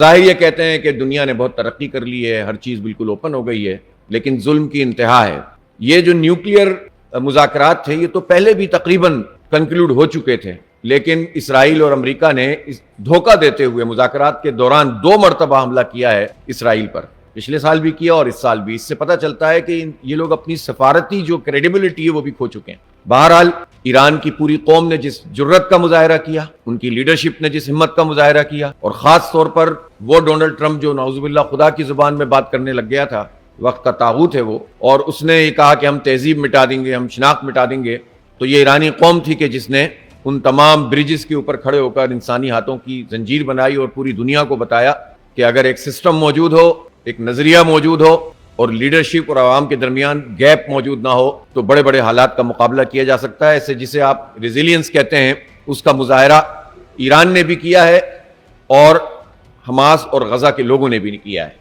ظاہر یہ کہتے ہیں کہ دنیا نے بہت ترقی کر لی ہے، ہر چیز بالکل اوپن ہو گئی ہے، لیکن ظلم کی انتہا ہے۔ یہ جو نیوکلیئر مذاکرات تھے یہ تو پہلے بھی تقریباً کنکلوڈ ہو چکے تھے، لیکن اسرائیل اور امریکہ نے دھوکہ دیتے ہوئے مذاکرات کے دوران 2 مرتبہ حملہ کیا ہے اسرائیل پر، پچھلے سال بھی کیا اور اس سال بھی۔ اس سے پتہ چلتا ہے کہ یہ لوگ اپنی سفارتی جو کریڈیبلٹی ہے وہ بھی کھو چکے ہیں۔ بہرحال ایران کی پوری قوم نے جس جرت کا مظاہرہ کیا، ان کی لیڈرشپ نے جس ہمت کا مظاہرہ کیا، اور خاص طور پر وہ ڈونلڈ ٹرمپ جو نعوذ باللہ خدا کی زبان میں بات کرنے لگ گیا تھا، وقت کا طاغوت ہے وہ، اور اس نے یہ کہا کہ ہم تہذیب مٹا دیں گے، ہم شناخت مٹا دیں گے، تو یہ ایرانی قوم تھی کہ جس نے ان تمام بریجز کے اوپر کھڑے ہو کر انسانی ہاتھوں کی زنجیر بنائی اور پوری دنیا کو بتایا کہ اگر ایک سسٹم موجود ہو، ایک نظریہ موجود ہو اور لیڈرشپ اور عوام کے درمیان گیپ موجود نہ ہو تو بڑے بڑے حالات کا مقابلہ کیا جا سکتا ہے۔ اسے جسے آپ ریزیلینس کہتے ہیں، اس کا مظاہرہ ایران نے بھی کیا ہے اور حماس اور غزہ کے لوگوں نے بھی کیا ہے۔